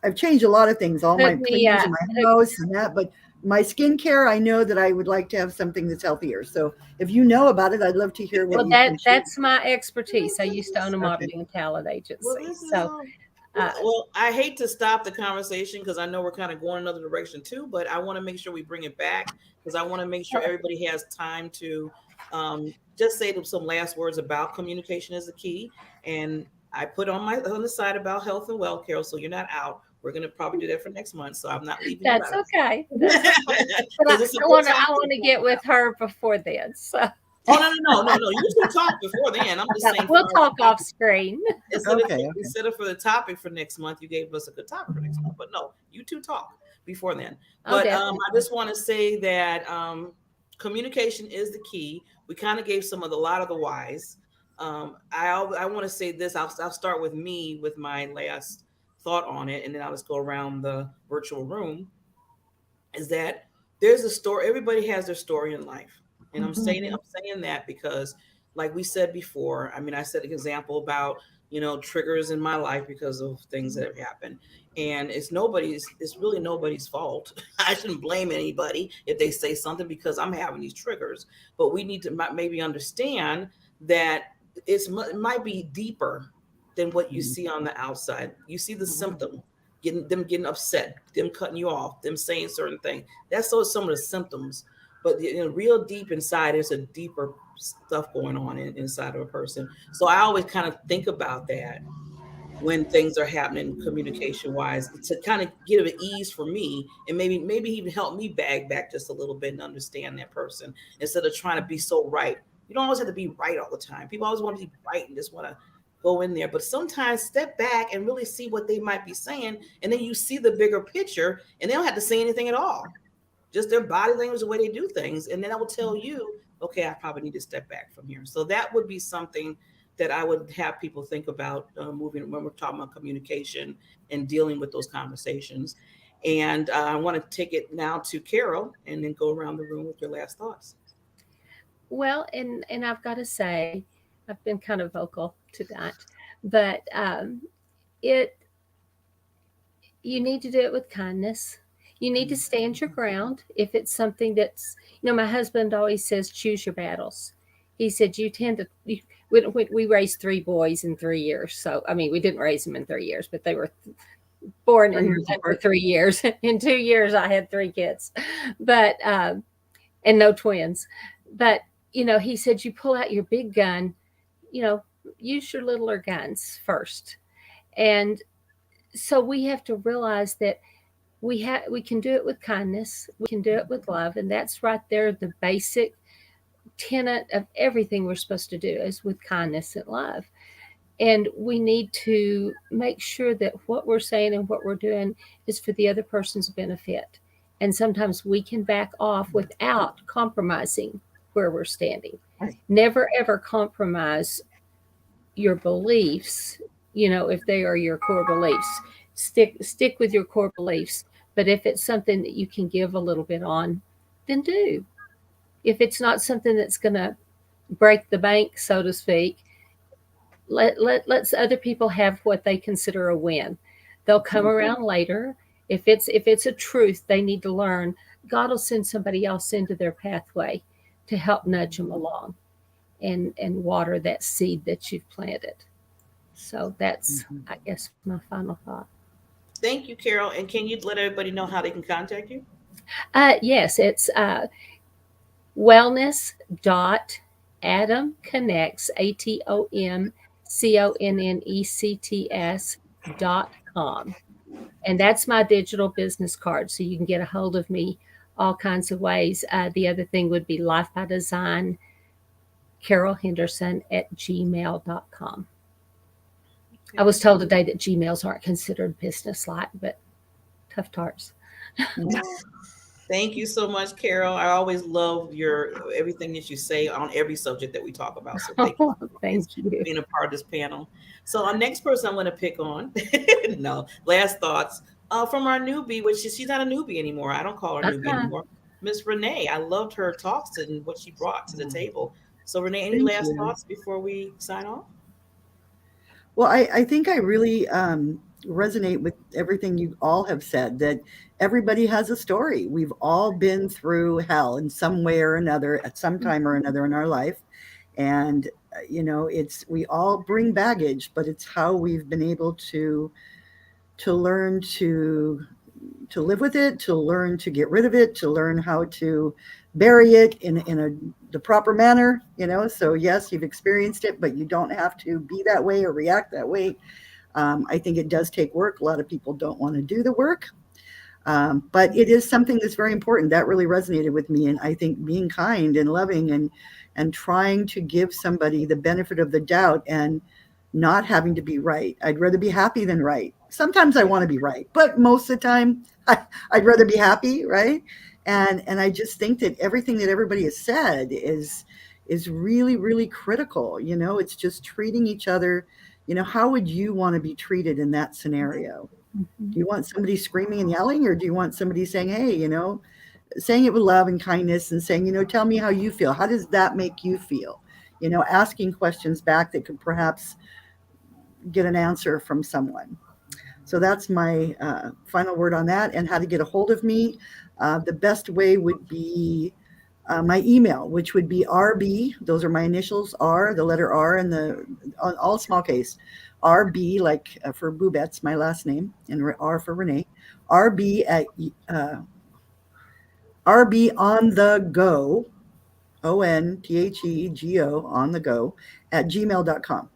I've changed a lot of things, all my Hook me creams up. in my house and that, but my skincare, I know that I would like to have something that's healthier. So if you know about it, I'd love to hear what Well, you can share. that's my expertise. I used to own a Okay. modeling and talent Well, agency. this is So, well, I hate to stop the conversation because I know we're kind of going another direction too, but I want to make sure we bring it back because I want to make sure everybody has time to just say some last words about communication is the key. And I put on the side about health and wealth, Carol, so you're not out. We're gonna probably do that for next month, so I'm not leaving you that's out. okay. That's okay. But Because it's a I good want to topic. get with her before then. So Oh no! You two talk before then. I'm just saying. we'll for our talk off topic. screen. Instead of for the topic for next month, you gave us a good topic for next month. But no, you two talk before then. But Definitely. I just want to say that communication is the key. We kind of gave a lot of the whys. I want to say this. I'll start with me with my last thought on it, and then I'll just go around the virtual room. Is that there's a story? Everybody has their story in life, and I'm saying that because, like we said before, I mean, I said an example about triggers in my life because of things that have happened, and it's really nobody's fault. I shouldn't blame anybody if they say something because I'm having these triggers, but we need to maybe understand that it might be deeper than what you see on the outside. You see the symptom, getting upset, them cutting you off, them saying certain things. That's some of the symptoms. But real deep inside, there's a deeper stuff going on inside of a person. So I always kind of think about that when things are happening communication wise to kind of give it ease for me and maybe even help me bag back just a little bit and understand that person instead of trying to be so right. You don't always have to be right all the time. People always want to be right and just want to go in there, but sometimes step back and really see what they might be saying, and then you see the bigger picture, and they don't have to say anything at all, just their body language, the way they do things, and then I will tell you, okay, I probably need to step back from here. So that would be something that I would have people think about moving when we're talking about communication and dealing with those conversations. And I want to take it now to Carol and then go around the room with your last thoughts. Well, and I've got to say, I've been kind of vocal to that, but it you need to do it with kindness. You need to stand your ground. If it's something that's, my husband always says, choose your battles. He said, you tend to, we raised 3 boys in 3 years. So, I mean, we didn't raise them in 3 years, but they were born in under 3 years. In 2 years, I had 3 kids, but, and no twins. But, he said, you pull out your big gun, use your littler guns first. And so we have to realize that we can do it with kindness, we can do it with love, and that's right there the basic tenet of everything we're supposed to do is with kindness and love. And we need to make sure that what we're saying and what we're doing is for the other person's benefit. And sometimes we can back off without compromising where we're standing. Never ever compromise your beliefs, if they are your core beliefs. Stick with your core beliefs. But if it's something that you can give a little bit on, then do. If it's not something that's going to break the bank, so to speak, let's other people have what they consider a win. They'll come around later. If it's a truth they need to learn, God will send somebody else into their pathway to help nudge them along and water that seed that you've planted. So that's, I guess, my final thought. Thank you, Carol. And can you let everybody know how they can contact you? Yes, it's wellness.adamconnects, ATOMCONNECTS.com. And that's my digital business card. So you can get a hold of me all kinds of ways. The other thing would be Life by Design, Carol Henderson at gmail.com. I was told today that Gmails aren't considered business-like, but tough tarts. Thank you so much, Carol. I always love your everything that you say on every subject that we talk about. So thank you for Thank you. being a part of this panel. So our next person I'm going to pick on, no, last thoughts from our newbie, which she's not a newbie anymore. I don't call her newbie Uh-huh. anymore. Miss Renee. I loved her talks and what she brought to the table. So Renee, any Thank last you. thoughts before we sign off? Well, I think I really resonate with everything you all have said, that everybody has a story. We've all been through hell in some way or another at some time or another in our life. And, it's, we all bring baggage, but it's how we've been able to learn to live with it, to learn to get rid of it, to learn how to bury it in the proper manner. So yes, you've experienced it, but you don't have to be that way or react that way. I think it does take work. A lot of people don't want to do the work, but it is something that's very important. That really resonated with me, and I think being kind and loving and trying to give somebody the benefit of the doubt and not having to be right. I'd rather be happy than right. Sometimes I want to be right, but most of the time I'd rather be happy, right? And I just think that everything that everybody has said is really, really critical. It's just treating each other. How would you want to be treated in that scenario? Do you want somebody screaming and yelling, or do you want somebody saying, hey, saying it with love and kindness and saying, tell me how you feel. How does that make you feel? Asking questions back that could perhaps get an answer from someone. So that's my final word on that. And how to get a hold of me. The best way would be my email, which would be RB. Those are my initials, R, the letter R, and all small case. RB, like for Boobette's my last name, and R for Renee. RB at RB on the go, ONTHEGO on the go at gmail.com.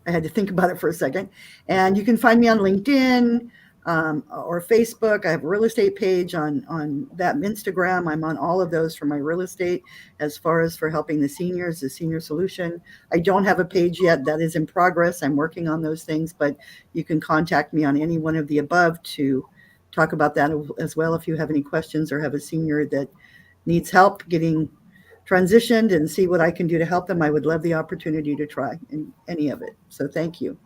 I had to think about it for a second. And you can find me on LinkedIn or Facebook. I have a real estate page on that, Instagram. I'm on all of those for my real estate as far as for helping the seniors, the senior solution. I don't have a page yet. That is in progress. I'm working on those things, but you can contact me on any one of the above to talk about that as well. If you have any questions or have a senior that needs help getting transitioned and see what I can do to help them, I would love the opportunity to try in any of it. So thank you.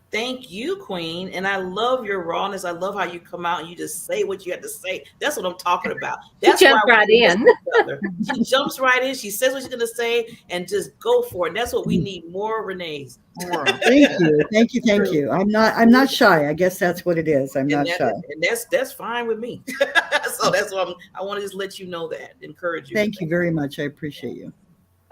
Thank you, Queen. And I love your rawness. I love how you come out and you just say what you have to say. That's what I'm talking about. That's She why jumped right we in. listen to each other. She jumps right in. She says what she's going to say and just go for it. And that's what we need, more Renees. Thank you. Thank you. Thank you. I'm not shy. I guess that's what it is. I'm not shy. And that's fine with me. So that's what I want to just let you know that, encourage you. Thank you very much. I appreciate you.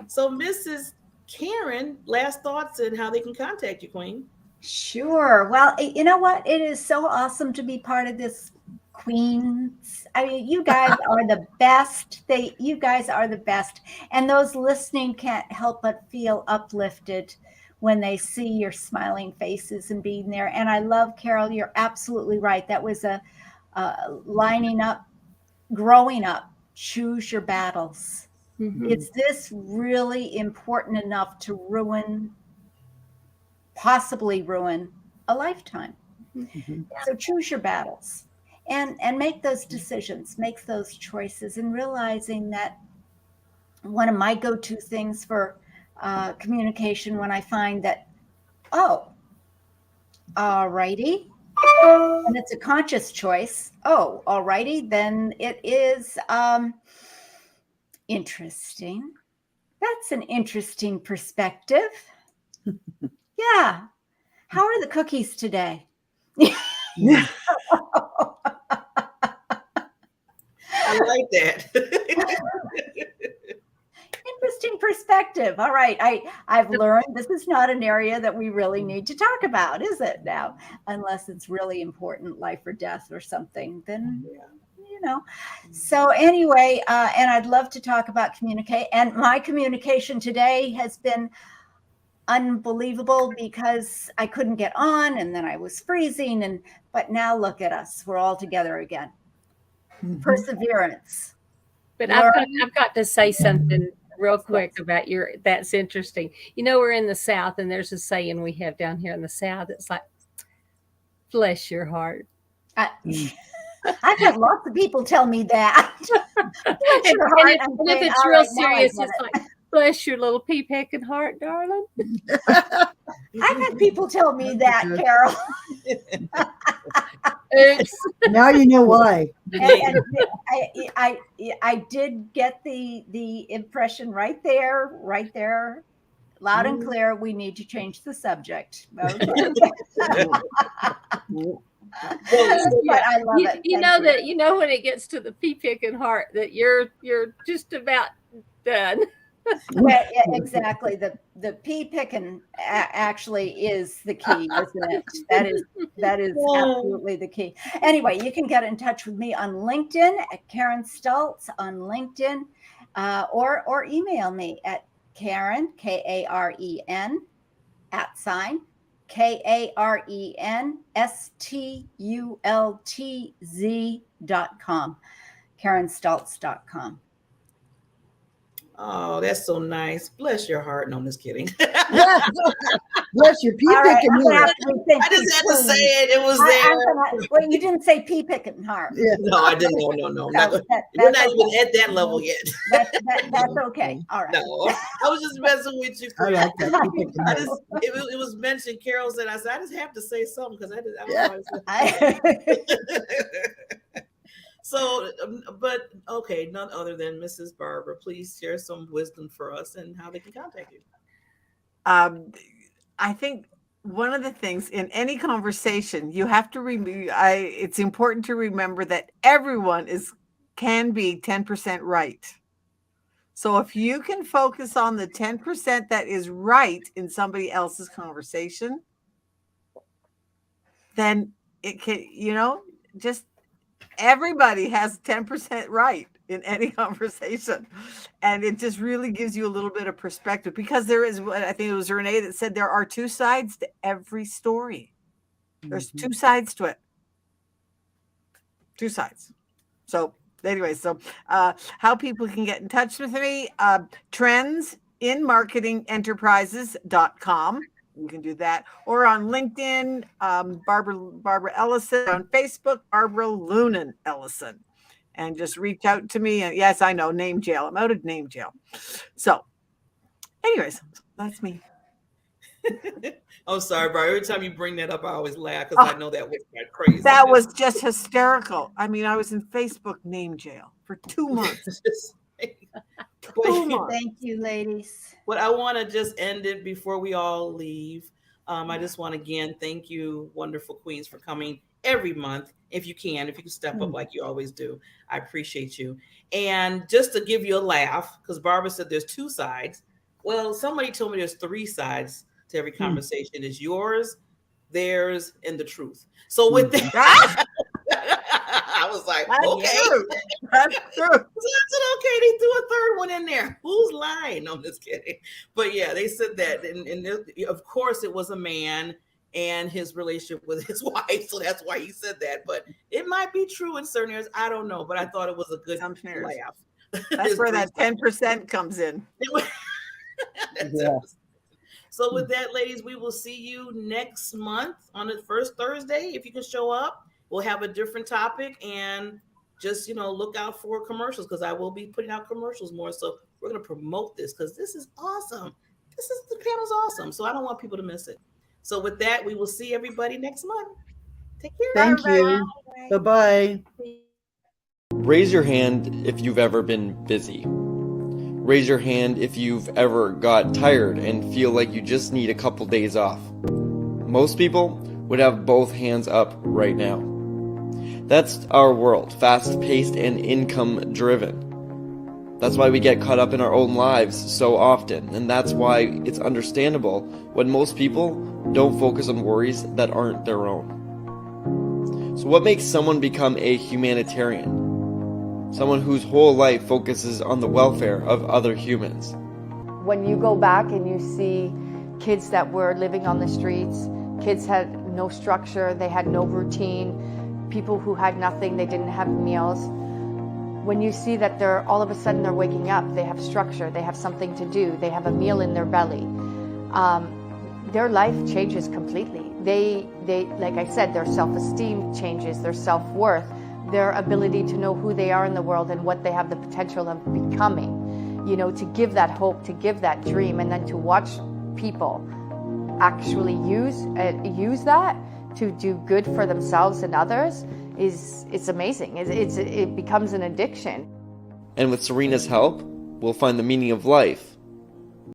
So Mrs. Karen, last thoughts and how they can contact you, Queen. Sure. Well, you know what? It is so awesome to be part of this, Queens. I mean, you guys are the best. You guys are the best. And those listening can't help but feel uplifted when they see your smiling faces and being there. And I love, Carol, you're absolutely right. That was a lining up, growing up, choose your battles. Mhm. Is this really important enough to possibly ruin a lifetime? Mhm. So choose your battles and make those decisions, make those choices, and realizing that one of my go-to things for communication, when I find that, oh, all righty, and it's a conscious choice, oh, all righty, then it is interesting. That's an interesting perspective. Yeah. How are the cookies today? I like that. Interesting perspective. All right. I've learned this is not an area that we really need to talk about, is it now? Unless it's really important, life or death or something, then, So anyway, and I'd love to talk about communicate. And my communication today has been unbelievable because I couldn't get on and then I was freezing. But now look at us. We're all together again. perseverance. But Learn. I've got to say something real quick about that's interesting. You know, we're in the South, and there's a saying we have down here in the South. It's like, bless your heart. I've had lots of people tell me that. Bless your heart. And if it's real serious, it's like, bless your little pea pecking heart, darling. I've had people tell me that, Carol. Oops. Now you know why. And I did get the impression right there, loud and clear. We need to change the subject. Okay. But I love it. You know when it gets to the pea picking heart that you're just about done. Well, yeah, exactly. The pea picking actually is the key, isn't it? That is absolutely the key. Anyway, you can get in touch with me on LinkedIn at Karen Stultz on LinkedIn, or email me at Karen KAREN KarenStultz.com, KarenStultz.com. Oh, that's so nice. Bless your heart. No, I'm just kidding. Bless your pea picking heart. I just had to say it. It was there. Well, you didn't say pea picking heart. Yeah. No, I didn't. No. We're not even at that level yet. That's okay. All right. No, I was just messing with you. I like that pea picking heart. It was mentioned. Carol said, I just have to say something because I don't know. So, but okay, none other than Mrs. Barbara, please share some wisdom for us and how they can contact you. I think one of the things in any conversation you have to it's important to remember that everyone can be 10% right. So if you can focus on the 10% that is right in somebody else's conversation, then it can, just everybody has 10% right in any conversation. And it just really gives you a little bit of perspective, because there is, I think it was Renee that said, there are two sides to every story. There's two sides to it. Two sides. So anyway, how people can get in touch with me, trendsinmarketingenterprises.com. You can do that, or on LinkedIn, Barbara Ellison, on Facebook, Barbara Lunan Ellison, and just reach out to me. And yes, I know, name jail. I'm out of name jail. So, anyways, that's me. I'm sorry, bro. Every time you bring that up, I always laugh because I know that was like crazy. That was just hysterical. I mean, I was in Facebook name jail for 2 months. 2 months. Thank you, ladies. But I want to just end it before we all leave. I just want to again thank you, wonderful queens, for coming every month. If you can step up like you always do, I appreciate you. And just to give you a laugh, because Barbara said there's two sides. Well, somebody told me there's 3 sides to every conversation. It's yours, theirs, and the truth. So with that, I was like, okay. That's true. So I said, okay, they threw a third one in there. Who's lying? No, I'm just kidding. But yeah, they said that. And of course, it was a man and his relationship with his wife. So that's why he said that. But it might be true in certain areas. I don't know. But I thought it was a good laugh. That's where that 10% comes in. So with that, ladies, we will see you next month on the first Thursday. If you can show up, we'll have a different topic, and just, look out for commercials, because I will be putting out commercials more. So we're going to promote this because this is awesome. The panel's awesome. So I don't want people to miss it. So with that, we will see everybody next month. Take care. Thank you. Bye-bye. Raise your hand if you've ever been busy. Raise your hand if you've ever got tired and feel like you just need a couple days off. Most people would have both hands up right now. That's our world, fast-paced and income-driven. That's why we get caught up in our own lives so often, and that's why it's understandable when most people don't focus on worries that aren't their own. So what makes someone become a humanitarian? Someone whose whole life focuses on the welfare of other humans. When you go back and you see kids that were living on the streets, kids had no structure, they had no routine, people who had nothing, they didn't have meals. when you see that they're all of a sudden they're waking up, they have structure, they have something to do, they have a meal in their belly, their life changes completely. They like I said, their self-esteem changes, their self-worth, their ability to know who they are in the world and what they have the potential of becoming. You know, to give that hope, to give that dream, and then to watch people actually use that to do good for themselves and others it's amazing. It becomes an addiction. And with Serena's help, we'll find the meaning of life